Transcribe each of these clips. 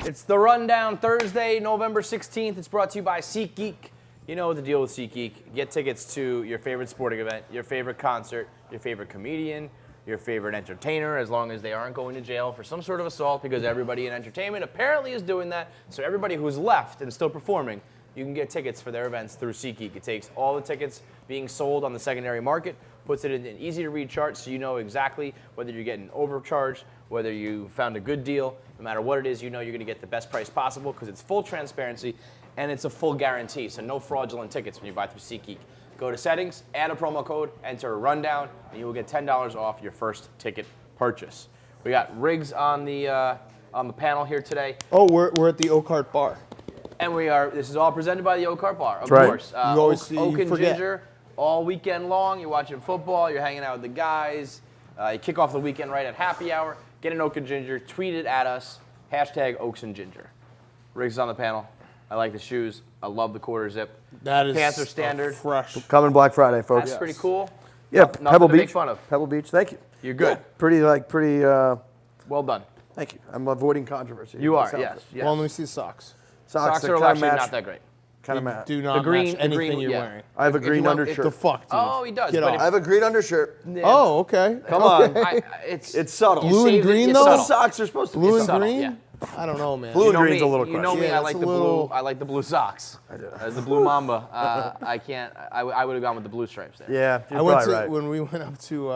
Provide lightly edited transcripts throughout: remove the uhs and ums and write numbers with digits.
It's the Rundown, Thursday, November 16th. It's brought to you by SeatGeek. You know the deal with SeatGeek. Get tickets to your favorite sporting event, your favorite concert, your favorite comedian, your favorite entertainer, as long as they aren't going to jail for some sort of assault, because everybody in entertainment apparently is doing that. So everybody who's left and still performing, you can get tickets for their events through SeatGeek. It takes all the tickets being sold on the secondary market, puts it in an easy-to-read chart so you know exactly whether you're getting overcharged, whether you found a good deal. No matter what it is, you know you're going to get the best price possible because it's full transparency and it's a full guarantee. So no fraudulent tickets when you buy through SeatGeek. Go to settings, add a promo code, enter Rundown, and you will get $10 off your first ticket purchase. We got Riggs on the panel here today. Oh, we're at the Oak Art Bar. And this is all presented by the Oak Art Bar, of course. You always Oak and forget. Ginger all weekend long. You're watching football, you're hanging out with the guys. You kick off the weekend right at happy hour. Get an Oak and Ginger, tweet it at us, hashtag Oaks and Ginger. Riggs is on the panel. I like the shoes. I love the quarter zip. That is Pants are standard. fresh. Coming Black Friday, folks. That's pretty cool. Yeah, Nothing Pebble to Beach. make fun of. Pebble Beach, thank you. You're good. Pretty. Well done. Thank you. I'm avoiding controversy. You are, Sounds yes. good. yes. Well, let me see the socks. Socks they're are kinda actually match- not that great. Kind of match. Do not The green- match the anything green, you're yeah. wearing. I have a If you green want- undershirt. The fuck, dude. Oh, he does. Get but off. I have a green undershirt. Oh, okay. Come on. It's subtle. Blue and saved it- green, it's though? The subtle. socks are supposed to Blue be and subtle. green? yeah. I don't know, man. Blue You and know green's me, a little You know questionable. me. Yeah, I like it's the a little- blue. I like the blue socks. I do. As the blue mamba, I can't. I would have gone with the blue stripes there. Yeah, you're I went probably to right. when we went up to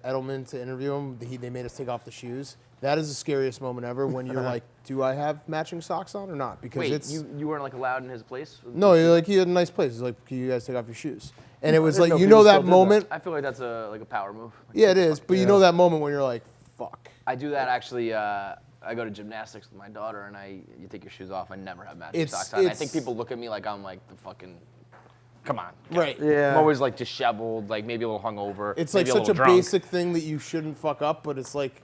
Edelman to interview him. They made us take off the shoes. That is the scariest moment ever when you're like, do I have matching socks on or not? Because Wait, it's you weren't like allowed in his place? no, you're like, he had a nice place. He's like, can you guys take off your shoes? And it was didn't like, know you people know still that did moment. I feel like that's a power move. Like, Yeah, it is. But you know that moment when you're like, fuck. I do that actually. I go to gymnastics with my daughter, and you take your shoes off. I never have matching It's- socks on. I it's- think people look at me like I'm like the fucking. Come on. Right. Yeah. I'm always like disheveled, like maybe a little hungover. It's like maybe such a little drunk. basic thing that you shouldn't fuck up, but it's like,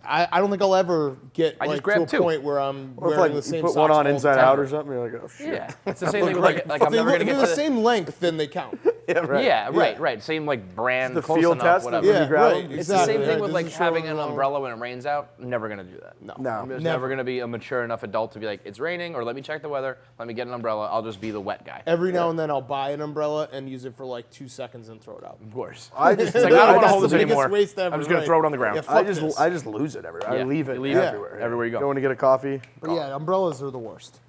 I don't think I'll ever get I just like to a grabbed two. point where I'm Or if wearing like the you same put socks one on all the inside time. out or something, you're like, oh shit. Yeah, it's the same thing with like If I'm never gonna they're get the to same length, then they count. Yeah, right. Yeah, right. Same like brand, The close field enough, test, whatever. when you Yeah, grab right. them. It's the same Exactly, thing right. with like Doesn't show having an no- umbrella when it rains out. I'm never gonna do that. No. I'm just never gonna be a mature enough adult to be like, it's raining, or let me check the weather. Let me get an umbrella. I'll just be the wet guy. Every now and then I'll buy an umbrella and use it for like 2 seconds and throw it out. Of course. I just, It's like, I don't want to That's hold the this biggest anymore. waste ever, I'm just gonna right. throw it on the ground. Yeah, fuck this. I just lose it everywhere. Yeah, I leave it you leave it everywhere. everywhere you go. Going to get a coffee. But yeah, umbrellas are the worst.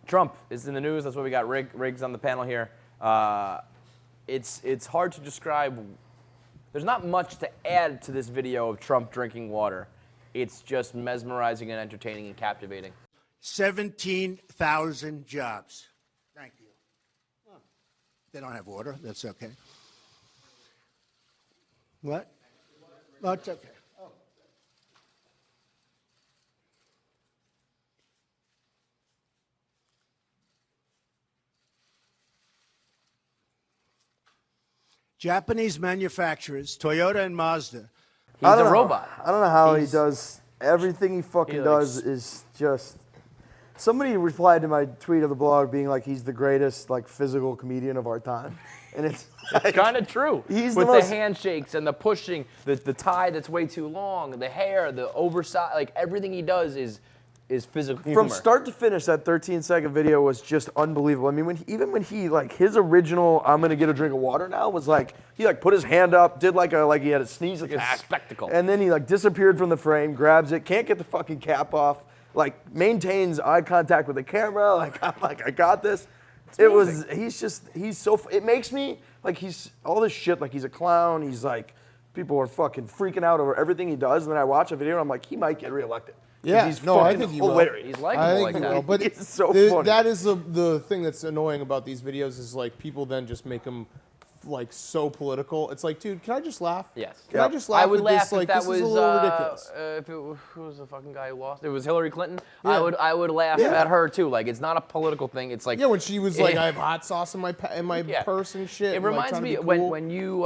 Trump is in the news. That's why we got Riggs on the panel here. It's hard to describe. There's not much to add to this video of Trump drinking water. It's just mesmerizing and entertaining and captivating. 17,000 jobs. Thank you. They don't have water. That's okay. What? Oh, it's okay. Oh. Japanese manufacturers, Toyota and Mazda, He's a robot. I don't know how He's- he does everything he fucking He does likes- is just. Somebody replied to my tweet of the blog being like he's the greatest like physical comedian of our time, and it's It's kind of true. He's with the most- handshakes and the pushing, the tie that's way too long, the hair, the oversized, like everything he does is physical humor. from start to finish. That 13-second video was just unbelievable. I mean, even when he like his original "I'm gonna get a drink of water now" was like he like put his hand up, did like he had a sneeze a attack, spectacle. and then he like disappeared from the frame, grabs it, can't get the fucking cap off, like maintains eye contact with the camera. Like I'm like I got this. It was he's so it makes me like he's all this shit like he's a clown. He's like people are fucking freaking out over everything he does, and then I watch a video and I'm like he might get reelected. Yeah, he's no, I fucking think he will. hilarious. He's I likable think like he that. will, but It's so funny. that is the thing that's annoying about these videos is like people then just make them like so political. It's like, dude, can I just laugh? Yes. Can I just laugh I would at laugh this? Like, if that this was is a little ridiculous. who was the fucking guy who lost? It was Hillary Clinton. Yeah. I would laugh Yeah. at her too. Like it's not a political thing. It's like Yeah, when she was like, Yeah. I have hot sauce in my Yeah. purse and shit. It and, like, reminds trying to me be cool. when you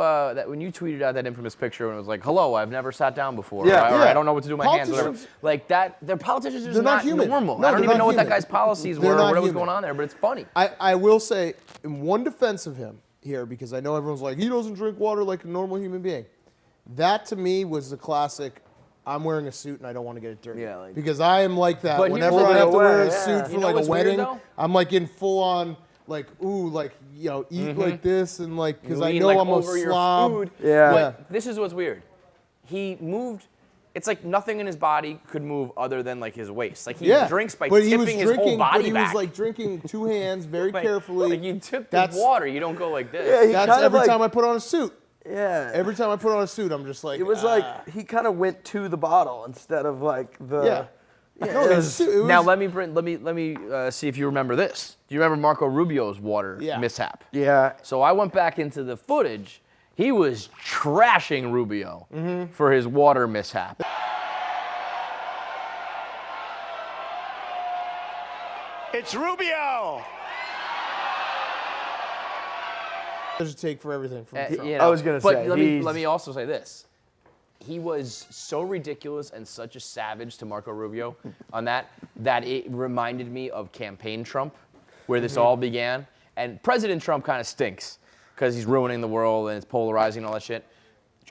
tweeted out that infamous picture and it was like, "Hello, I've never sat down before." Yeah. or, Yeah. I don't know what to do with my hands. Whatever. Politicians- Like that. Their politicians are just They're not not human. normal. No, I don't they're even know not what that human. guy's policies They're were or not what was human. going on there, but it's funny. I will say, in one defense of him here, because I know everyone's like, he doesn't drink water like a normal human being. That to me was the classic, I'm wearing a suit and I don't want to get it dirty. Yeah, like- because I am like that. But here's Whenever the I thing- have to wear a Yeah. suit for You know like what's a weird, wedding, though? I'm like in full on like eat like this and like because You I lean, know like, I'm a over your slob. food. Yeah. But this is what's weird. He moved. It's like nothing in his body could move other than like his waist. Like he drinks by but he was tipping his whole drinking, body but he back. was like drinking two hands very Like- carefully. Like you tip the That's- water. You don't go like this. Yeah, he That's kind of every like, time I put on a suit. yeah. Every time I put on a suit, I'm just like It was like he kind of went to the bottle instead of like the. yeah. No, it it was- was, Now let me see if you remember this. Do you remember Marco Rubio's water mishap? Yeah. So I went back into the footage. He was trashing Rubio for his water mishap. It's Rubio. There's a take for everything from Trump. You I was gonna but say, let me he's- also say this. He was so ridiculous and such a savage to Marco Rubio on that it reminded me of campaign Trump, where this all began. And President Trump kind of stinks because he's ruining the world and it's polarizing and all that shit.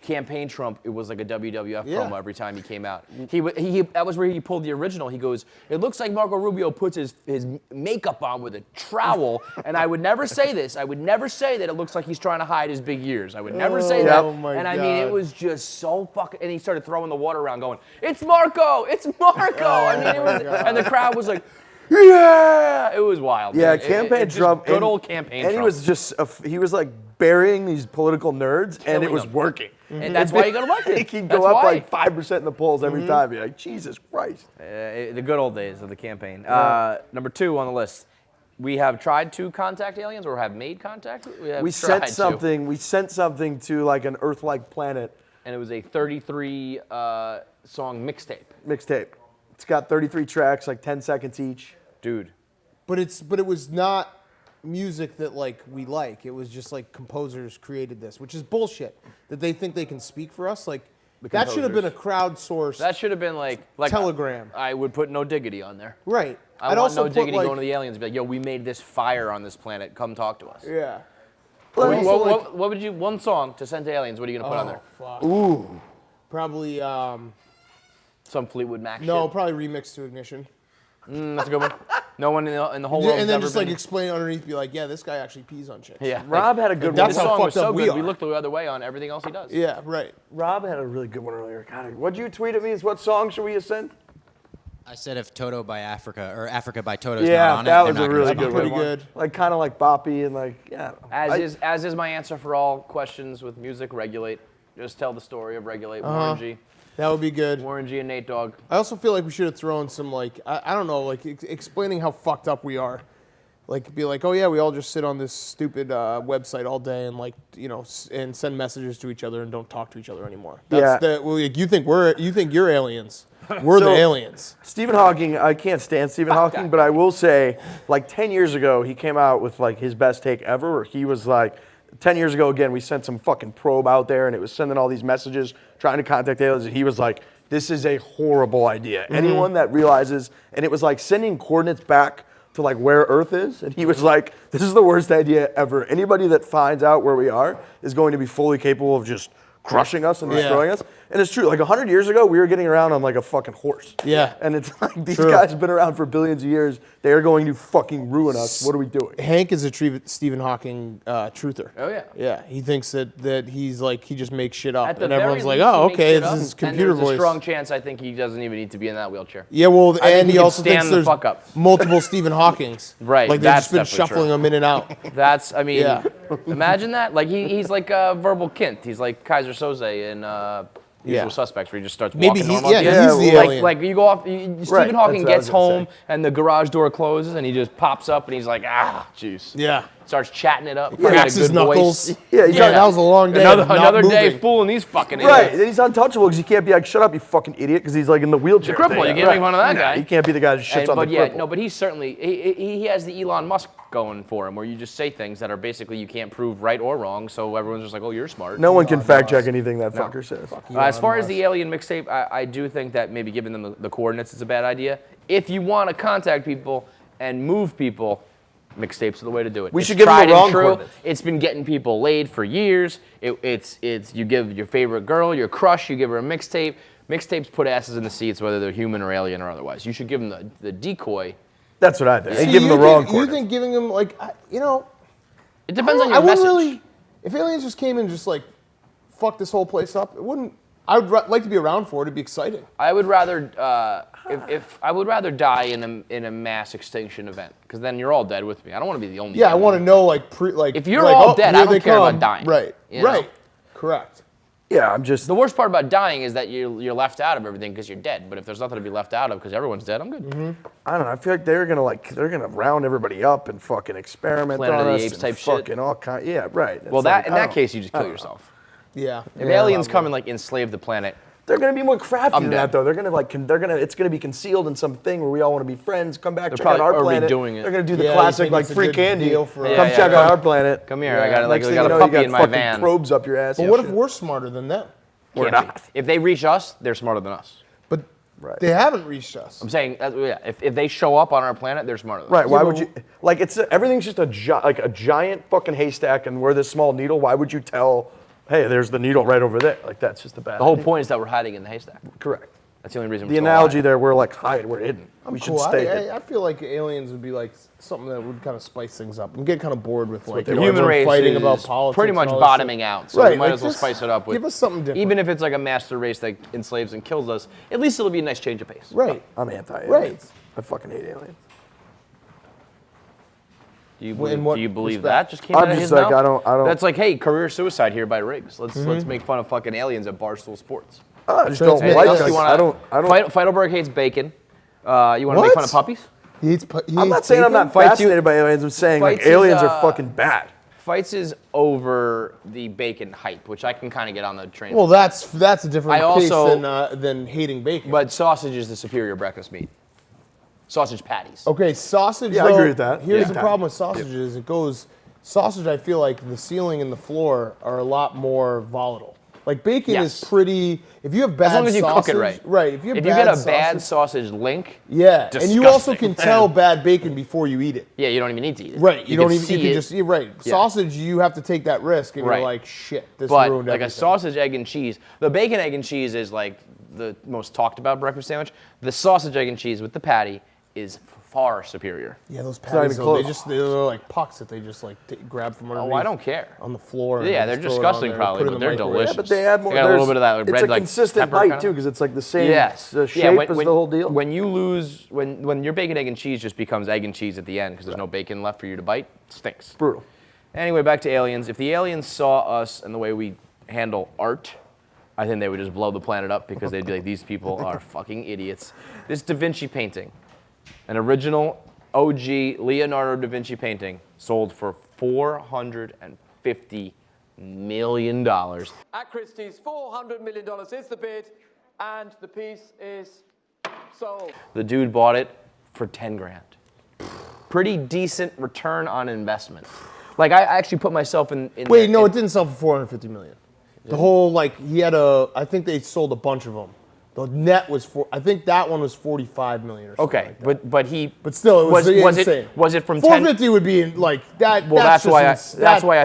Campaign Trump, it was like a WWF promo every time he came out. That was where he pulled the original. He goes, "It looks like Marco Rubio puts his makeup on with a trowel," and I would never say this. I would never say that it looks like he's trying to hide his big ears. I would never say that. Oh my and I mean, it God. was just so fucking. And he started throwing the water around, going, "It's Marco! It's Marco!" I mean, it was, and the crowd was like, "Yeah!" It was wild. Yeah, man. campaign just Trump. Good and- old campaign And Trump. he was just, he was like burying these political nerds, and Killing it was them. working. And that's why you got elected. Like he'd That's go up why. like 5% in the polls every time. You're like, Jesus Christ. The good old days of the campaign. Number 2 on the list. We have tried to contact aliens or have made contact. Have We tried sent to. something. We sent something to like an Earth-like planet And it was a 33 song mixtape. mixtape. It's got 33 tracks, like 10 seconds each. Dude. But it was not music that like we like. It was just like composers created this, which is bullshit. That they think they can speak for us. Like that should have been a crowdsourced. That should have been like Telegram. I would put No Diggity on there. right. I I'd want also No put, Diggity like, going to the aliens and be like, "Yo, we made this fire on this planet. Come talk to us." Yeah. What, Also, like- what would you, one song to send to aliens, what are you going to put on there? Fuck. Ooh. Probably Some Fleetwood Mac no, shit? probably remix to Ignition. That's a good one. No one in the whole world And then ever just been... like explain underneath, be like, yeah, this guy actually pees on chicks. Yeah. Rob had a good That's This one. how song was fucked so up we good, we are. looked the other way on everything else he does. Yeah, right. Rob had a really good one earlier. God, what'd you tweet at me? Is what song should we have sent? I said if Toto by Africa or Africa by Toto's Yeah, not on that it, was they're a not really gonna good respond. one. Pretty good. Like kind of like boppy and like yeah. As is my answer for all questions with music, Regulate. Just tell the story of Regulate, Warren G. That would be good. Warren G and Nate Dogg. I also feel like we should have thrown some like I don't know, like explaining how fucked up we are. Like be like, oh yeah, we all just sit on this stupid website all day and like and send messages to each other and don't talk to each other anymore. That's Yeah. like, you think you're aliens. We're So- the aliens. Stephen Hawking, I can't stand Stephen Hawking, but I will say, like 10 years ago, he came out with like his best take ever. Where he was like, 10 years ago, again, we sent some fucking probe out there, and it was sending all these messages, trying to contact aliens, and he was like, this is a horrible idea. Anyone that realizes, and it was like sending coordinates back to like where Earth is, and he was like, this is the worst idea ever. Anybody that finds out where we are is going to be fully capable of just crushing us and destroying us. And it's true, like 100 years ago, we were getting around on like a fucking horse. Yeah. And it's like, these True. guys have been around for billions of years. They are going to fucking ruin us. What are we doing? Hank is a Stephen Hawking truther. Oh, yeah. Yeah, he thinks that he's like he just makes shit up, At the and everyone's very like, least, oh, he makes okay, it this up, is and computer there's voice. a strong chance I think he doesn't even need to be in that wheelchair. Yeah, well, I think and he he can also thinks stand the there's fuck up. multiple Stephen Hawkings. Right, Like they've that's just been definitely shuffling true. them in and out. That's, I mean, Yeah. imagine that. Like he's like verbal Kint. He's like Kaiser Soze in Usual Yeah. Suspects, where he just starts Maybe walking he, normal. yeah, he's the like, alien. like you go off, Stephen Hawking that's what I gets was gonna home and the garage door closes and he just pops up and he's like, jeez. yeah. Starts chatting it up. Cracks his knuckles. Yeah, he's That was a long day. Another, of not another day moving. fooling these fucking Right, idiots. and he's untouchable because he can't be like, shut up, you fucking idiot, because he's like in the wheelchair. He's a cripple, thing. you can't make fun of that guy. He can't be the guy that shits on But the yeah, cripple. no, but he's certainly, he has the Elon Musk going for him, where you just say things that are basically you can't prove right or wrong, so everyone's just like, oh, you're smart. No one can fact check anything that fucker says. As far as the alien mixtape, I do think that maybe giving them the coordinates is a bad idea. If you want to contact people and move people, mixtapes are the way to do it. We It's should give them tried the and wrong true. coordinates. It's been getting people laid for years. It's you give your favorite girl, your crush, you give her a mixtape. Mixtapes put asses in the seats, whether they're human or alien or otherwise. You should give them the decoy. That's what I think. See, They give him the wrong You coordinates. think giving him like, It depends on I your wouldn't message. really. If aliens just came and just like, fuck this whole place up, it wouldn't. I would like to be around for it. It'd be exciting. I would rather, if I would rather die in a mass extinction event, because then you're all dead with me. I don't want to be the only. Yeah, dead I want to one. know If you're like, all dead, I here don't they care about come. dying. Right. You know? Right. Correct. Yeah, I'm just. The worst part about dying is that you're left out of everything because you're dead. But if there's nothing to be left out of because everyone's dead, I'm good. Mm-hmm. I don't know. I feel like they're gonna round everybody up and fucking experiment Planet on of the us Apes and type shit. fucking all kind. Yeah, right. Well, It's that like, in I that don't- case, you just I kill don't know. yourself. Yeah. If aliens come and like enslave the planet, They're gonna be more crafty I'm than dead. that, though. They're gonna it's gonna be concealed in some thing where we all want to be friends. Come back, They're check out probably our already planet. doing it. They're gonna do the Yeah, you classic think like it's a free good candy. deal for Come us. check out our planet. come here. Yeah. I got Next we thing got you a know, puppy you got in my fucking van. probes up your ass. But and what if shit. we're smarter than them? We're Can't not. be. If they reach us, they're smarter than us. But Right. they haven't reached us. I'm saying, yeah. If they show up on our planet, they're smarter than Right? us. Why would you? Like everything's just a giant fucking haystack, and we're this small needle. Why would you tell? Hey, there's the needle right over there. Like that's just a bad. The whole idea. point is that we're hiding in the haystack. Correct. That's the only reason. The we're still analogy alive. there, we're like hiding, we're hidden. We should Cool. stay hidden. I feel like aliens would be like something that would kind of spice things up. I'm getting kind of bored with like The human everyone race fighting is about politics. pretty much and all that bottoming shit. out, so Right, we might like as well just spice it up with. give us something different. Even if it's like a master race that enslaves and kills us, at least it'll be a nice change of pace. Right. I'm anti-aliens. Right. I fucking hate aliens. Do you In believe, what do you believe respect? that? Just came I'm out of just his like, mouth? I don't- That's like, hey, career suicide here by Riggs. Let's make fun of fucking aliens at Barstool Sports. I just So don't it's like. made- Else Like, you wanna, I don't. Feidelberg hates bacon. You want to make What? fun of puppies? I'm not saying I'm not Fights you- fascinated by aliens. I'm saying like Fights is, aliens are fucking bad. Fights is over the bacon hype, which I can kind of get on the train. Well, that's a different I case also- than hating bacon. But sausage is the superior breakfast meat. Sausage patties. Okay, sausage. Yeah, I though, agree with that. Here's Yeah. the problem with sausage is it goes. Sausage, I feel like the ceiling and the floor are a lot more volatile. Like bacon Yes. is pretty. If you have bad As long as you sausage, cook it right. right? If you have If you get a sausage, bad sausage link, yeah, and you also disgusting. can tell bad bacon before you eat it. yeah, you don't even need to eat it. Right, you don't can even. see You can it, just. You're right. Yeah. Sausage, you have to take that risk, and Right. you're like, shit, this But ruined like everything. a sausage, egg, and cheese. The bacon, egg, and cheese is like the most talked about breakfast sandwich. The sausage, egg, and cheese with the patty is far superior. Yeah, those not even patties, though, close. they're like pucks that they just like grab from underneath. Oh, I don't care. On the floor. and Yeah, they they're just throw it on disgusting there, probably, put it but in the they're microwave. delicious. Yeah, but they add more. They got a little bit of that It's red, a like, consistent pepper bite kinda. too, because it's like the same. Yes. The shape is the whole deal. When you lose, when your bacon, egg, and cheese just becomes egg and cheese at the end because there's no bacon left for you to bite, it stinks. Brutal. Anyway, back to aliens. If the aliens saw us and the way we handle art, I think they would just blow the planet up because they'd be like, these people are fucking idiots. This DaVinci painting, an original OG Leonardo da Vinci painting, sold for $450 million. At Christie's, $400 million is the bid, and the piece is sold. The dude bought it for 10 grand. Pretty decent return on investment. Like, I actually put myself in Wait, no, it didn't sell for 450 million. The whole he had I think they sold a bunch of them. The net was I think that one was 45 million or something. Okay, like that. but Still, it was insane. Was it from 10? 450 would be like that. Well, that's why I thought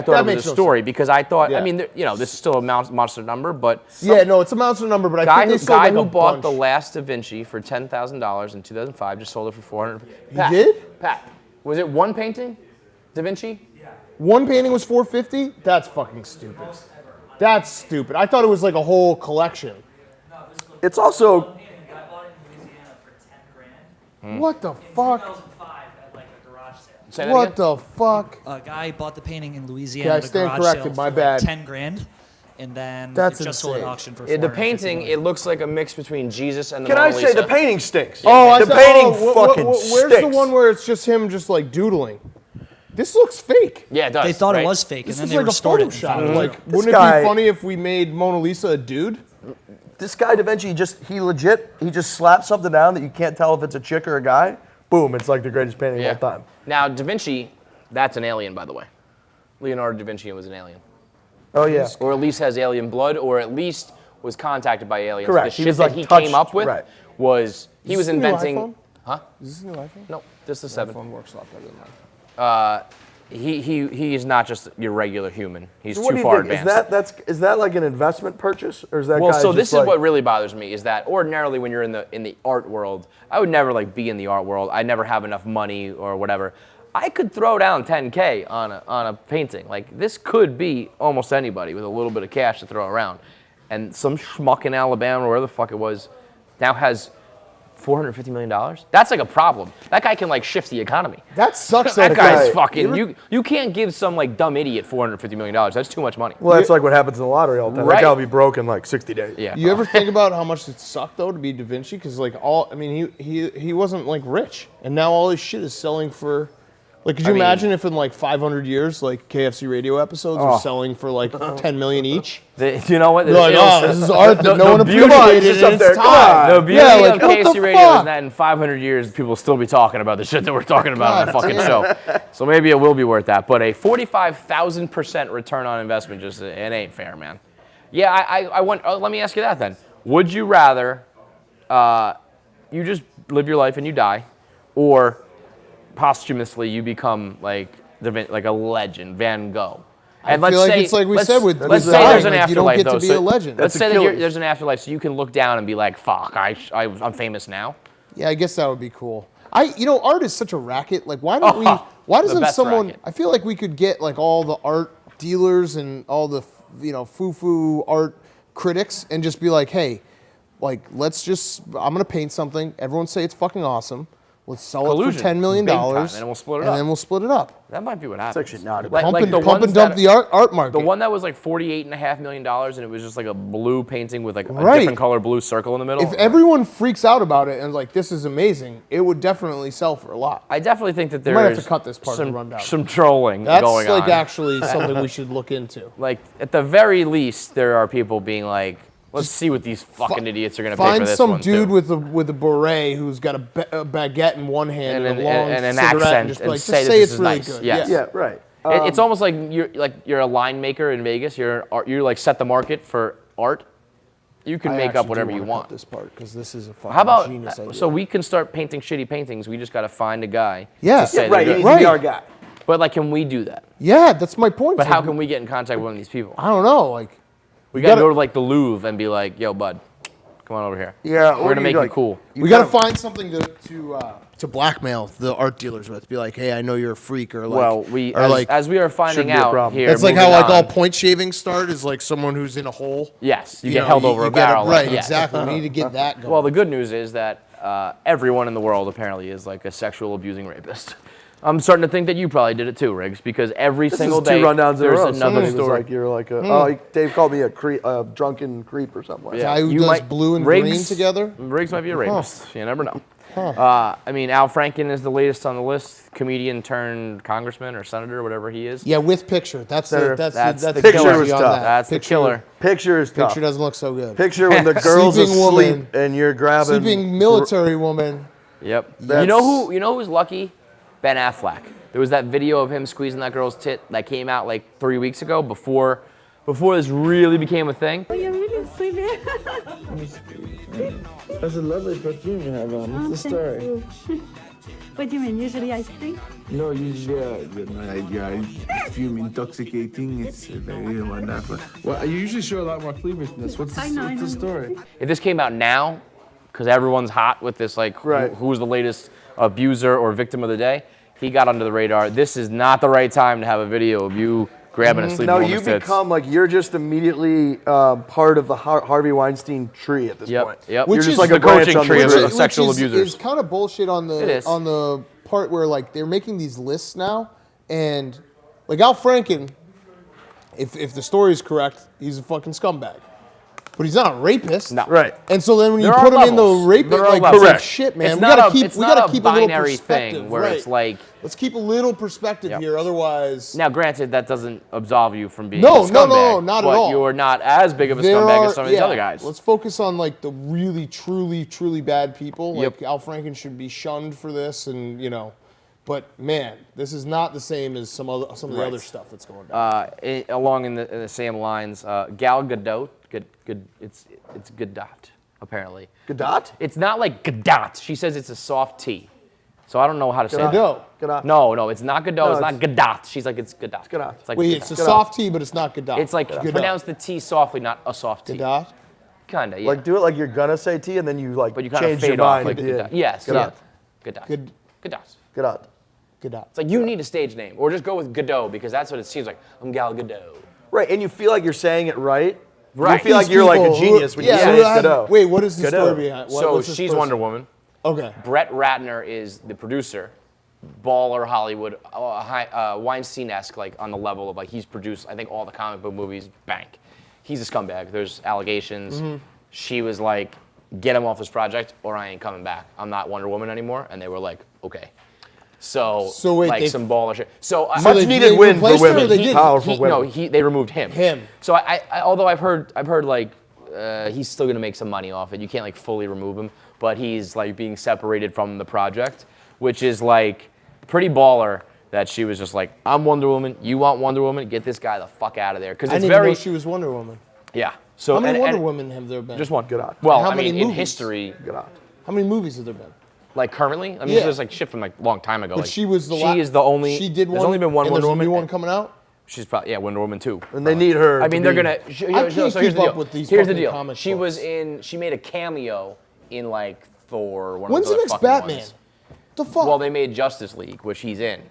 that it makes was a no story sense. because I thought Yeah. I mean this is still a monster number, but Yeah, no, it's a monster number, but I think they sold guy like who a bought bunch. the last DaVinci for $10,000 in 2005 just sold it for 400. He did? Pat, was it one painting, DaVinci? One painting was 450. That's fucking stupid. That's stupid. I thought it was like a whole collection. It's also I bought it in Louisiana for 10 grand. What the fuck? 2005 at like a garage sale. Say that What again? the fuck? A guy bought the painting in Louisiana Okay, I at a stand garage corrected, sale my for bad. like 10 grand. And then That's it just sold at insane. auction for The 450 painting, million. it looks like a mix between Jesus and the Can I Mona say the Lisa. painting stinks? Oh, I the thought- painting oh, fucking where's stinks. the one where it's just him just like doodling? This looks fake. Yeah, it does. They thought right? it was fake, This and is then they like a restored it. and Photoshop. found it was Like, real. wouldn't it guy- be funny if we made Mona Lisa a dude? This guy Da Vinci he just slaps something down that you can't tell if it's a chick or a guy. Boom! It's like the greatest painting Yeah. of all time. Now, Da Vinci, that's an alien, by the way. Leonardo da Vinci was an alien. Oh yeah. Or at least has alien blood, or at least was contacted by aliens. Correct. The He shit was, that like, he touched- came up with right. was, he Is was this a new inventing... iPhone? Huh? Is this a new iPhone? No, this is the 7. iPhone works a lot better than mine. he is not just your regular human. He's So what do too you far think? advanced. Is that like an investment purchase, or is that Well, guy so just this like, is what really bothers me is that ordinarily when you're in the art world, I would never like be in the art world. I never have enough money or whatever. I could throw down 10K on a painting. Like this could be almost anybody with a little bit of cash to throw around. And some schmuck in Alabama or where the fuck it was now has $450 million. That's like a problem. That guy can like shift the economy. That sucks. That guy's guy- fucking. You can't give some like dumb idiot $450 million. That's too much money. Well, that's like what happens in the lottery all the time. Right. That guy will be broke in like 60 days. Yeah. You ever think about how much it sucked though to be DaVinci? Because like he wasn't like rich, and now all his shit is selling for. Like, could you imagine if in like 500 years, like KFC radio episodes are selling for like 10 million each? You know what? You're like, this is art that no one beauty- appreciated just in up its there, come time. The beauty Yeah, of like, what the KFC radio is fuck? that in 500 years, people will still be talking about the shit that we're talking about on the God fucking damn. show. So maybe it will be worth that. But a 45,000% return on investment, just it ain't fair, man. Yeah, I want. Let me ask you that then. Would you rather you just live your life and you die, or posthumously you become like a legend, Van Gogh? And I feel like it's like we said with let's say dying, there's an like, you don't afterlife get to though. be So a legend. Let's That's say that Achilles. there's an afterlife, so you can look down and be like, "Fuck, I'm famous now." Yeah, I guess that would be cool. Art is such a racket. Like, why don't we? Why The doesn't best someone? racket. I feel like we could get like all the art dealers and all the foo-foo art critics and just be like, hey, like I'm gonna paint something. Everyone say it's fucking awesome. Let's sell it Collusion. for $10 million, Big time, and then we'll split it and up. then we'll split it up. That might be what happens. actually not a Like- bad like the Pump ones and dump that- the art market. The one that was like $48.5 million, and it was just like a blue painting with like a Right. different color blue circle in the middle. If everyone freaks out about it and like this is amazing, it would definitely sell for a lot. I definitely think that might have there's to cut this part of the some, rundown. some trolling That's going like on. actually something we should look into. Like at the very least, there are people being like, let's see what these fucking idiots are gonna pay for Find this some one dude too. with a beret who's got a baguette in one hand and, And a long an cigarette accent and just, be and like, say just that say this it's is really nice. good. Yes. Yeah, right. It's almost like you're a line maker in Vegas. You like set the market for art. You can I make actually up do whatever you wanna want. cut this part because this is a fucking How about genius idea. so we can start painting shitty paintings? We just got to find a guy. Yeah. to say Yeah, they're Right, good. he needs to be our guy. But like, can we do that? Yeah, that's my point. But Like, how can we get in contact with one of these people? I don't know. Like, We gotta gotta- go to like the Louvre and be like, "Yo, bud, come on over here. Yeah, we're gonna make you cool." we got to find something to blackmail the art dealers with. Be like, hey, I know you're a freak, or like, Well, or as we are finding shouldn't be a out problem. here, It's like how moving like all on, point shavings start is like someone who's in a hole. yes, you You get know, held over a get it- barrel. right, yeah. exactly. We need to get that going. Well, the good news is that everyone in the world apparently is like a sexual abusing rapist. I'm starting to think that you probably did it too, Riggs, because every This single is two day rundowns in a there's row. another Somebody was story. like, you're like a, Dave called me a drunken creep or something like that. Guy who You does might- blue and Riggs- green together. Riggs might be a rapist. You never know. I mean, Al Franken is the latest on the list. Comedian turned congressman or senator, whatever he is. Yeah, with picture. That's Senator. that's That's the the killer killer. beyond Stuff. that. That's the Picture- killer. Picture is tough. Picture doesn't look so good. Picture when the girl's Sleeping asleep woman. and you're grabbing. Sleeping military woman. Yep. That's- You know who's lucky? Ben Affleck. There was that video of him squeezing that girl's tit that came out like 3 weeks ago before this really became a thing. Oh, you're really sleepy. That's a lovely perfume you have on. What's the story? What do you mean? Usually ice cream? No, usually perfume intoxicating. It's very wonderful. Well, you usually show a lot more cleavage than this. What's I know. the story? If this came out now, because everyone's hot with this, like, Right. who's the latest abuser or victim of the day, he got under the radar. This is not the right time to have a video of you grabbing a sleeping No, woman's you tits. become like you're just immediately part of the Harvey Weinstein tree at this Yep, point. yep. You're Which just is like the a branch coaching on the tree of tree. a sexual abusers. Is kind of bullshit on It is. the part where like they're making these lists now, and like Al Franken, if the story is correct, he's a fucking scumbag. But he's not a rapist. No. Right. And so then when you There are put him in the levels. rapist, There are like levels. it's like, Correct. shit, man. It's we not gotta a- keep it's we not gotta a keep a little binary perspective, thing where right. it's like- let's keep a little perspective Yep. here, otherwise. Now, granted, that doesn't absolve you from being No, a scumbag. no, not at but all. you're not as big of a There scumbag are- as some of these yeah, other guys. Let's focus on like the really, truly bad people. Yep. Like Al Franken should be shunned for this, and you know. But man, this is not the same as some of the other stuff that's going down. Along in the same lines, Gal Gadot, it's Gadot, apparently. Gadot? It's not like Gadot. She says it's a soft T. So I don't know how to say it. Gadot. Gadot. No, it's not Gadot. No, it's not Gadot. She's like, it's Gadot. It's Gadot. It's like Wait, Gadot. it's a soft T, but it's not Gadot. It's like Gadot. pronounce the T softly, not a soft T. Gadot. Kinda, yeah. Like do it like you're gonna say T, and then you like but you kind of change your fade off mind. like Yeah. Gadot. Yes. Gadot. Gadot. Good. Gadot. Gadot. Gadot. It's like you need a stage name, or just go with Gadot because that's what it seems like. I'm Gal Gadot. Right, and you feel like you're saying it right. Right. You feel like you're like a genius when you say Gadot. Wait, what is the Gadot. story behind? So what's this she's person? Wonder Woman. Okay. Brett Ratner is the producer. Baller Hollywood, Weinstein-esque, like on the level of like he's produced, I think, all the comic book movies. Bank. He's a scumbag. There's allegations. She was like, get him off this project or I ain't coming back. I'm not Wonder Woman anymore. And they were like, okay. So wait, like they- some baller shit. So So Much they- needed they win for replaced her or women. they didn't? Powerful women. No, they removed him. Him. So I although I've heard like he's still gonna make some money off it. You can't like fully remove him, but he's like being separated from the project, which is like pretty baller. That she was just like, I'm Wonder Woman. You want Wonder Woman? Get this guy the fuck out of there. Because I it's didn't even very know she was Wonder Woman. yeah. So How many and- Wonder and Women have there been? Just one. Gadot. Well, How I many mean, in movies? history, Gadot. How many movies have there been? like currently, I mean, Yeah. there's like shit from like a long time ago. But like, she was the She is the only. She did one. There's only been one and Wonder there's Woman. a new one coming out. She's probably Wonder Woman 2. And they need her. I mean, to they're be- gonna. I So can't here's the keep deal. up with these Here's the fucking deal. comic She was books. in. She made a cameo in like Thor. One When's of the those next fucking Batman? ones. The fuck? Well, they made Justice League, which he's in.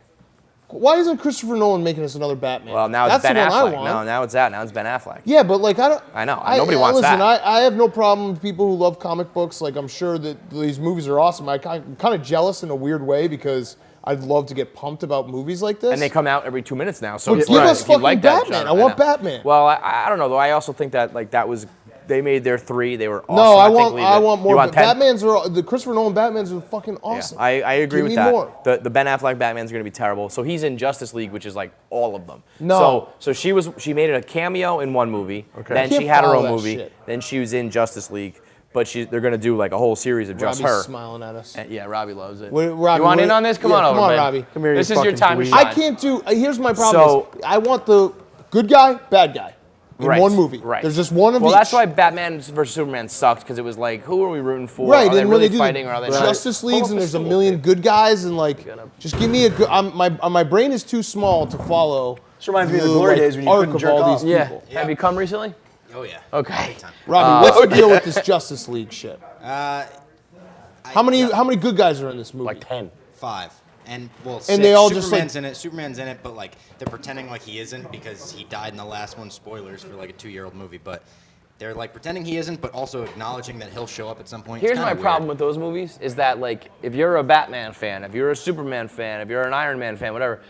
Why isn't Christopher Nolan making us another Batman? Well, now That's it's Ben the one Affleck. I want. No, now it's that. Now it's Ben Affleck. Yeah, but like I don't. I know. Nobody wants listen, that. I have no problem with people who love comic books. Like I'm sure that these movies are awesome. I'm kind of jealous in a weird way because I'd love to get pumped about movies like this. And they come out every 2 minutes now. So But it's give right. us If you fucking like that Batman. genre, I want know. Batman. Well, I don't know though. I also think that like that was they made their 3. They were awesome. No, I think want leave it. more. You want 10? The Christopher Nolan Batmans are fucking awesome. Yeah, I agree Give with me that. more. The Ben Affleck Batman's going to be terrible. So he's in Justice League, which is like all of them. No. So she made a cameo in one movie. Okay. Then I can't she had her follow own that movie. shit. Then she was in Justice League. But they're going to do like a whole series of just Robbie's her. smiling at us. And, yeah, Robbie loves it. Wait, Robbie, you want in wait- on this? Come yeah, on over, come on, man. Robbie. Come here, you This is your fucking time to dweeb. shine. I can't do. Here's my problem. So- I want the good guy, bad guy in Right, one movie. Right. There's just one of well, each. that's why Batman vs Superman sucked because it was like, who are we rooting for? Right, Are they and when really they do fighting the or are they not? Justice Leagues Pull and up there's a stool. million good guys and like, just give me a good. My brain is too small to follow. This reminds me of the glory like, days when you arc couldn't of jerk all off. these Yeah. people. Have you come recently? Oh yeah. Okay. Robbie, what's the deal with this Justice League shit? How many good guys are in this movie? Like 10. 5. And well, And 6. they all just, Superman's like- in it. Superman's in it, but like they're pretending like he isn't because he died in the last one. Spoilers for like a 2-year-old movie, but they're like pretending he isn't, but also acknowledging that he'll show up at some point. It's Here's my kinda problem weird. with those movies is that like if you're a Batman fan, if you're a Superman fan, if you're an Iron Man fan, whatever,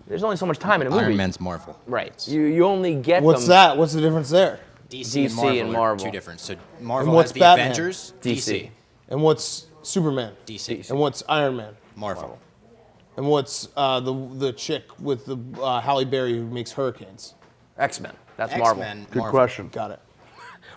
there's only so much time in a movie. Iron Man's Marvel. Right. You only get What's them. that? What's the difference there? DC, DC and are Marvel. 2 different. So Marvel what's has the Batman? Avengers. DC. And what's Superman? DC. And what's Iron Man? Marvel. And what's the chick with the Halle Berry who makes hurricanes? X-Men. That's Marvel. X-Men. Good Marvel. question. Got it.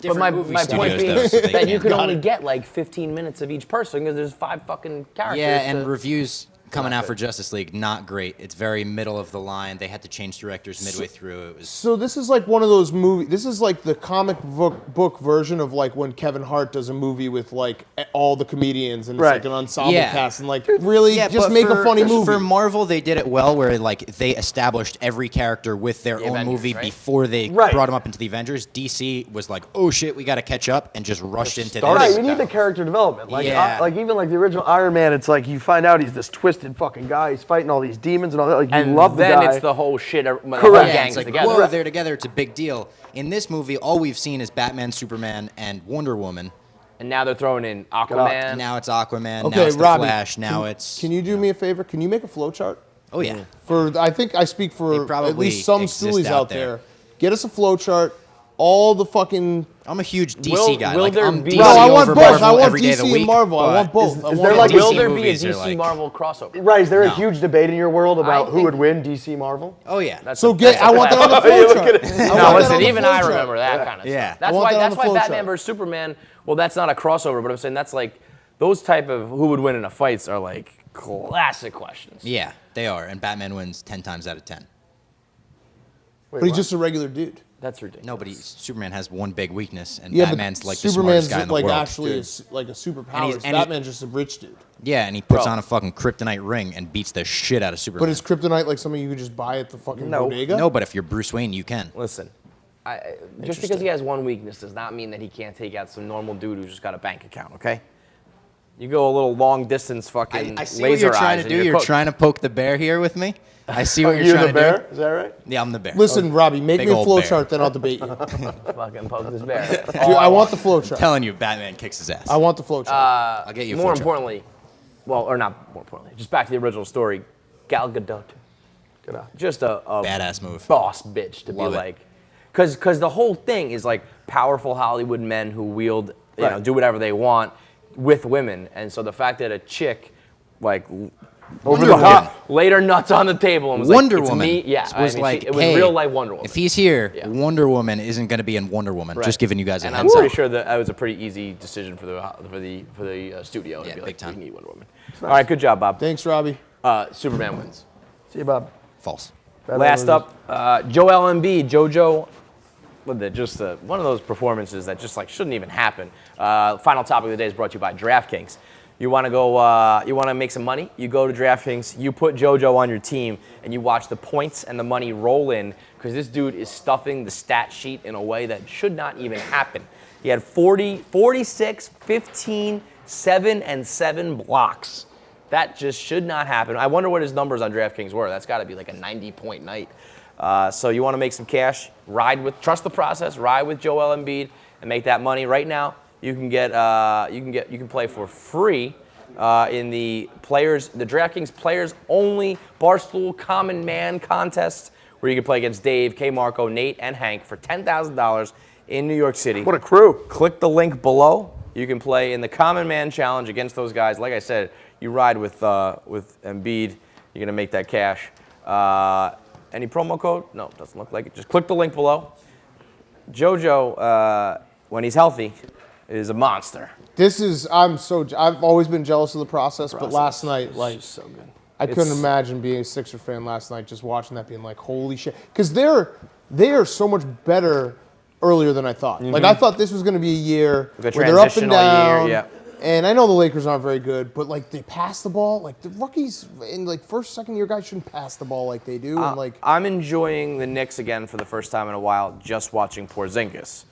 But my movie point studios, being though, so they that you can- can Got only it. get like 15 minutes of each person because there's 5 fucking characters. Yeah, and to- reviews coming out for Justice League, not great. It's very middle of the line. They had to change directors midway through. It was So this is like one of those movies. This is like the comic book version of like when Kevin Hart does a movie with like all the comedians and it's Right. like an ensemble Yeah. cast and like really just but make a for- funny movie. For Marvel, they did it well, where like they established every character with their The own Avengers, movie right? before they Right. brought them up into the Avengers. DC was like, oh shit, we got to catch up, and just rushed into started Right, this. you need the character development. Like, Yeah. like even like the original Iron Man, it's like you find out he's this twisted fucking guy. He's fighting all these demons and all that. Like you and love the then guy. it's the whole shit. The whole Correct. Yeah, gang's it's like, together. whoa, they're together. It's a big deal. In this movie, all we've seen is Batman, Superman, and Wonder Woman. And now they're throwing in Aquaman. And now it's Aquaman. Okay, now it's the Robbie, Flash. Now it's. Can you do me a favor? Can you make a flowchart? Oh yeah. For I think I speak for They probably at least some exist stoolies out out there. there. Get us a flowchart. All the fucking. I'm a huge DC Will- guy. will like, there I'm be- DC No, I want over both. Marvel I want every day of the DC week, and Marvel. I but- want both. Is I want there all like the- Will DC there be a movies are DC like- Marvel crossover? right? Is there a No. huge debate in your world about who think- would win, DC Marvel? Oh yeah. So get. I want that on the flowchart. No, listen, even I remember that kind of Yeah. stuff. That's I want why. that on That's the why flowchart. Batman vs Superman. Well, that's not a crossover, but I'm saying that's like those type of who would win in a fights are like classic questions. Yeah, they are, and Batman wins 10 times out of 10. But he's just a regular dude. That's ridiculous. Nobody. Superman has one big weakness, and Yeah, Batman's but like the Superman's smartest guy in the like world. actually like a superpower. he's- and he- Batman's just a rich dude. Yeah, and he puts Bro. on a fucking kryptonite ring and beats the shit out of Superman. But is kryptonite like something you could just buy at the fucking bodega? No, but if you're Bruce Wayne, you can. Listen, just because he has one weakness does not mean that he can't take out some normal dude who's just got a bank account, okay? You go a little long distance fucking I see laser what you're trying eyes to and do. You're cooked. trying to poke the bear here with me. I see what you're You're trying the to bear? do. Is that right? Yeah, I'm the bear. Listen, Robbie, make Big me a old flow bear. chart, then I'll debate you. Fucking poke this bear. Dude, I want the flow chart. I'm telling you, Batman kicks his ass. I want the flow chart. I'll get you a More flow chart. importantly, well, or not more importantly, just back to the original story, Gal Gadot. Just a Badass move. boss bitch to Love be it. like, because the whole thing is like powerful Hollywood men who wield, you know, do whatever they want with women, and so the fact that a chick like over the top laid her nuts on the table and was Wonder like, it's Woman me. Yeah, was I mean, like, it was hey, real life Wonder Woman. If he's here, Yeah. Wonder Woman isn't going to be in Wonder Woman. Right. Just giving you guys a and I'm heads pretty up. sure that was a pretty easy decision for the studio to Yeah, be big like, time. we can eat Wonder Woman. All right, good job, Bob. Thanks, Robbie. Superman wins. See you, Bob. False. Last up, Joel Embiid, JoJo. Just one of those performances that just like shouldn't even happen. Final topic of the day is brought to you by DraftKings. You want to go? You want to make some money? You go to DraftKings. You put JoJo on your team, and you watch the points and the money roll in because this dude is stuffing the stat sheet in a way that should not even happen. He had 40, 46, 15, 7, and 7 blocks. That just should not happen. I wonder what his numbers on DraftKings were. That's got to be like a 90-point night. So you want to make some cash? Trust the process. Ride with Joel Embiid and make that money right now. You can play for free in the DraftKings players only Barstool Common Man contest, where you can play against Dave, K. Marco, Nate, and Hank for $10,000 in New York City. What a crew. Click the link below. You can play in the Common Man Challenge against those guys. Like I said, you ride with Embiid. You're gonna make that cash. Any promo code? No, doesn't look like it. Just click the link below. JoJo, when he's healthy, is a monster. I've always been jealous of the process, but last night, like, so good. I couldn't imagine being a Sixer fan last night, just watching that, being like, holy shit. Because they are so much better earlier than I thought. Like, I thought this was going to be a year where they're up and down. Year, yeah. And I know the Lakers aren't very good, but like they pass the ball. Like the rookies in like first, second year guys shouldn't pass the ball like they do. And like I'm enjoying the Knicks again for the first time in a while, just watching Porzingis.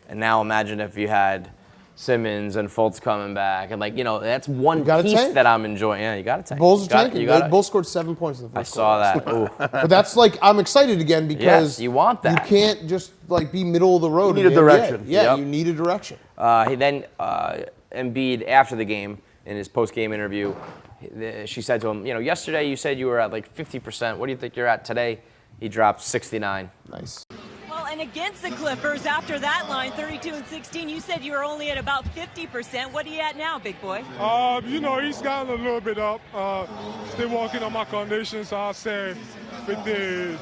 And now imagine if you had Simmons and Fultz coming back, and like that's one piece tank. that I'm enjoying. Yeah, you got to tank. Bulls are tanking. You They gotta, both scored 7 points in the I first saw quarter. that. Ooh. But that's like I'm excited again because Yes, you want that. You can't just like be middle of the road. You need in a the NBA. direction. Yeah, Yep. you need a direction. Embiid, after the game, in his post-game interview, she said to him, yesterday you said you were at like 50%. What do you think you're at today? He dropped 69. Nice. Well, and against the Clippers, after that line, 32-16, you said you were only at about 50%. What are you at now, big boy? He's gotten a little bit up. Still working on my conditions, so I'll say 69%.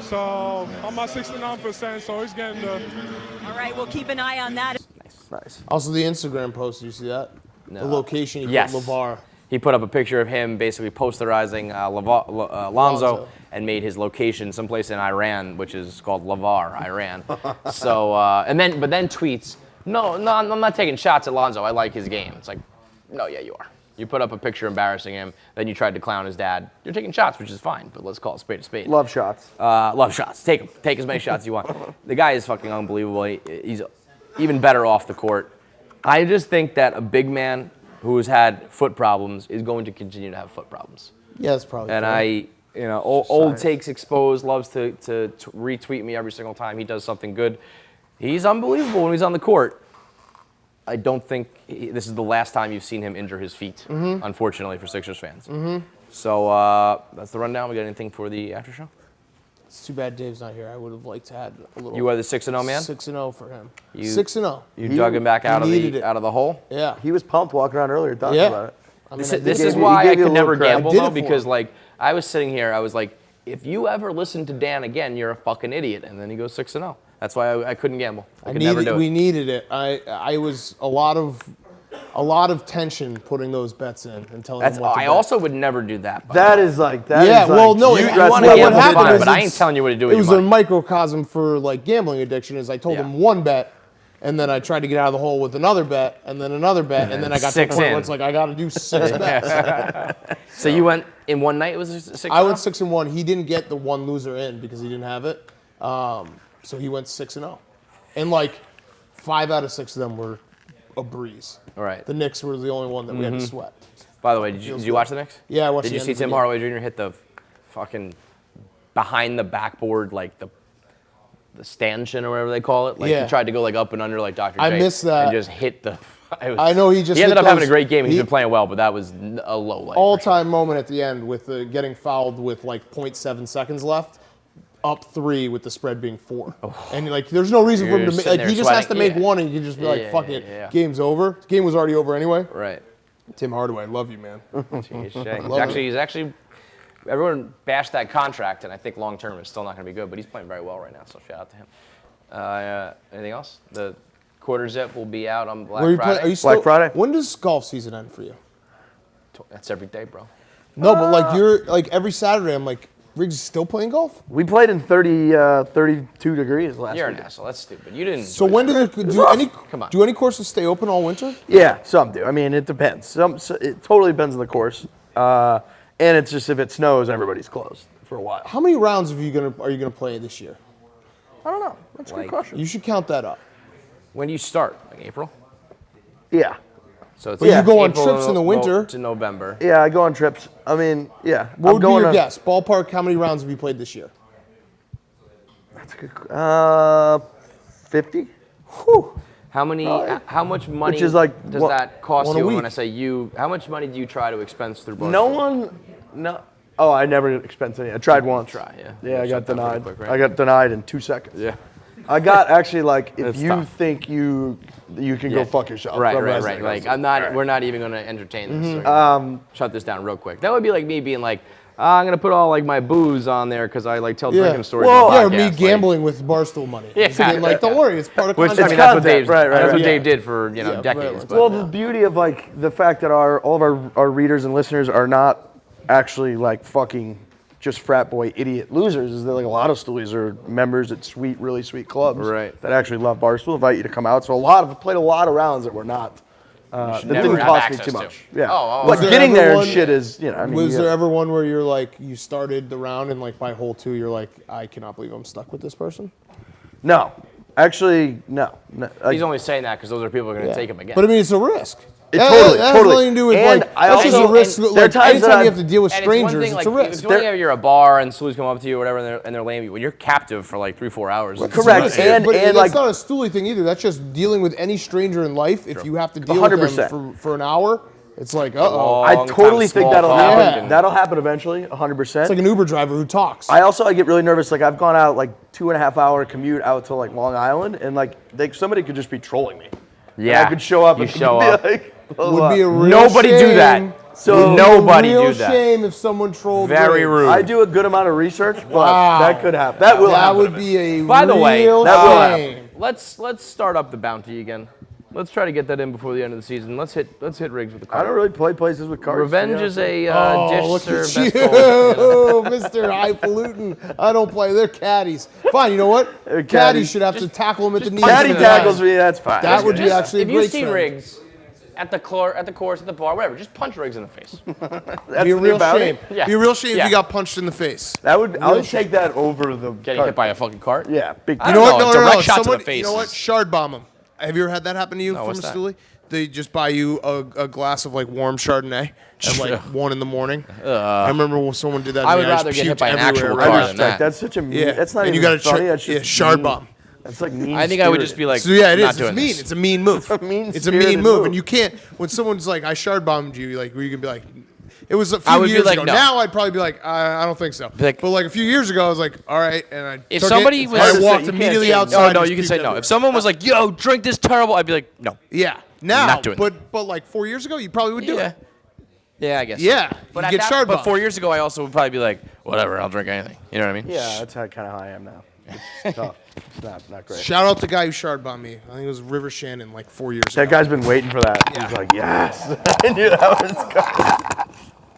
So I'm at 69%, so he's getting the... All right, we'll keep an eye on that. Nice. Also, the Instagram post. Did you see that? No. The location. Yes. Put LeVar. He put up a picture of him basically posterizing Lonzo and made his location someplace in Iran, which is called Lavar, Iran. So, but then tweets, no, I'm not taking shots at Lonzo. I like his game. It's like, no, yeah, you are. You put up a picture embarrassing him, then you tried to clown his dad. You're taking shots, which is fine, but let's call it spade a spade. Love shots. Love shots. Take 'em. Take as many shots as you want. The guy is fucking unbelievable. He's even better off the court. I just think that a big man who has had foot problems is going to continue to have foot problems. Yeah, that's probably. And fair. Old Takes Exposed loves to retweet me every single time he does something good. He's unbelievable when he's on the court. I don't think this is the last time you've seen him injure his feet, unfortunately for Sixers fans. So that's the rundown. We got anything for the after show? It's too bad Dave's not here. I would have liked to add a little. You are the 6-0 man? 6-0 for him. You- 6-0. You dug him back out of the hole? Yeah. He was pumped walking around earlier talking Yeah. about it. I mean, This gave is you- why he I gave you a could little never credit. gamble, I did though, it for because him. like I was sitting here, I was like, if you ever listen to Dan again, you're a fucking idiot. And then he goes 6-0. That's why I couldn't gamble. I could never do it. We needed it. I was a lot of a lot of tension putting those bets in and telling That's. them what to I bet. also would never do that. That is like that. Yeah, is well, like, no, you it- want to what gamble, happened fine, is but I ain't it's- telling you what to do with It was your a money. microcosm for like gambling addiction. Is I told Yeah. them one bet, and then I tried to get out of the hole with another bet, and then another bet, and then I got to the 6 point in. where it's like I got to do 6 bets. So you went in one night. It was 6. I went 6-1. He didn't get the one loser in because he didn't have it. So he went 6-0, and like 5 out of 6 of them were a breeze. All right. The Knicks were the only one that we had to sweat. By the way, did you watch the Knicks? Yeah, I watched. Did you the see end of Tim the game. Hardaway Jr. hit the fucking behind the backboard, like the stanchion or whatever they call it? Like Yeah. he tried to go like up and under like Dr. I J. missed that. And just hit the. I know he just He ended hit up having a those- great game. He's he- been playing well, but that was a low light. All-time moment at the end with getting fouled with like 0.7 seconds left, up 3 with the spread being 4, and like there's no reason for him You're to sitting like there he just has to sweating. make one and you can just be like Yeah, fuck yeah, it, yeah. game's over. The game was already over anyway. Right. Tim Hardaway, I love you, man. He's actually. Everyone bashed that contract, and I think long term it's still not going to be good. But he's playing very well right now, so shout out to him. Anything else? The quarter zip will be out on Black Friday. Are you still, Black Friday? When does golf season end for you? That's every day, bro. No, but like you're like every Saturday, I'm like, Riggs is still playing golf. We played in 32 degrees last You're week. an asshole. That's stupid. You didn't. So when do Come on. do any courses stay open all winter? Yeah, some do. I mean, it depends. It totally depends on the course. And it's just if it snows, everybody's closed for a while. How many rounds are you gonna play this year? I don't know. That's a good question. You should count that up. When do you start? Like April? Yeah. So it's But you go on April trips in the winter. to November. Yeah, I go on trips. I mean, yeah. What would be your to- guess? Ballpark, how many rounds have you played this year? That's a good. 50. Whew. How many? How much money? Which is like does what- that cost one a you? week. When I say you, how much money do you try to expense through Barstool? No one. No. Oh, I never expense any. I tried once. Try, yeah. Yeah, I got Shut down pretty denied. quick, right? I got denied in 2 seconds. Yeah. I got actually like if It's you tough. think you can go fuck yourself. Right, I'm right, just right. like, Like I'm not. alright. We're not even going to entertain this. Mm-hmm. So shut this down real quick. That would be like me being like, I'm going to put all like my booze on there because I like tell drinking stories. Well, on yeah, the or me podcast, like- gambling with Barstool money. Yeah. Just being like, don't worry, it's part of Which I content. mean, that's what content, Dave. right, That's what right. Dave did for Yeah, decades. right. But, Well, the beauty of like the fact that all of our readers and listeners are not actually like fucking just frat boy idiot losers is that like a lot of stoolies are members at really sweet clubs Right. that actually love Barstool, invite you to come out. So I've played a lot of rounds that were not that never didn't have cost me access too to. much. Yeah, Oh, but Was there getting ever there and one- shit is I mean, Was yeah. there ever one where you're like, you started the round and like by hole 2, you're like, I cannot believe I'm stuck with this person? No, actually no. Like, he's only saying that because those are people who are going to Yeah. take him again. But I mean, it's a risk. Totally, that has totally. nothing to do with And like, I that's just also- a risk. and there Like, are times anytime that you have to deal with And strangers, it's it's, one a thing, like, risk. It's one thing if you're at a bar and Stooly's come up to you or whatever, and they're laying you. When you're captive for like 3-4 hours. it's Correct. risk. And but and that's like not a stoolie thing either. That's just dealing with any stranger in life. If you have to deal with 100%. them for an hour, it's like, uh-oh. I long totally time think small that'll talk happen. and- That'll happen eventually, 100%. It's like an Uber driver who talks. I get really nervous. Like I've gone out like 2.5 hour commute out to like Long Island, and like somebody could just be trolling me. Yeah. And I could show up. You and show be up. Like, would be a real Nobody do shame. that. So Nobody It would be a real do that. shame if someone trolled Very Riggs. rude. I do a good amount of research, but Wow. that could happen. That will That happen. would be a By the way, real that will shame. Let's start up the bounty again. Let's try to get that in before the end of the season. Let's hit Riggs with the card. I don't really play places with cards. Revenge to is be a dish look served at best cold. you, Mr. Highfalutin. I don't play. They're caddies. Fine, you know what? They're Caddies caddies. should have to tackle him at the knees. honest. Caddy and the tackles line. me. That's fine. That would be actually a If you great see trend. Riggs at the course, at the bar, whatever, just punch Riggs in the face. That's Be a the real bounty? shame. Yeah. Be a real shame Yeah. if you got punched in the face. I would take that over the Getting cart. hit by a fucking cart. Yeah, big. I You don't know what? know, No, a no, direct no. shot to Someone, the face you know what? is- Shard bomb them. Have you ever had that happen to you from a what's that? stoolie? They just buy you a glass of like warm Chardonnay at like 1 in the morning. I remember when someone did that. To I me, would rather just get hit puked by an everywhere actual around. car I than respect. that. That's such a mean. Yeah, That's not and even you gotta funny. That's just shard mean. bomb. That's like mean. I think I would just be like, So yeah, it not is. doing It's mean. this. It's a mean move. a mean It's a mean spirited move, move. and you can't. When someone's like, "I shard bombed you," like, were you gonna be like? It was a I few would be years like, ago. no. Now I'd probably be like, I don't think so. Like- but like a few years ago, I was like, all right, and I If took somebody it, was- I Hard to say, walked you can't immediately say- outside. No, and no, just you can puked say no. everywhere. If someone was like, "Yo, drink this terrible," I'd be like, "No." Yeah, now, not doing but like 4 years ago, you probably would do Yeah. it. Yeah, I guess. so. Yeah, But you at get that, shard but bombed. 4 years ago, I also would probably be like, "Whatever, I'll drink anything." You know what I mean? Yeah, that's how kind of how I am now. It's tough. It's not great. Shout out the guy who shard bombed me. I think it was River Shannon like 4 years ago. That guy's been waiting for that. He's like, yes. I knew that was coming.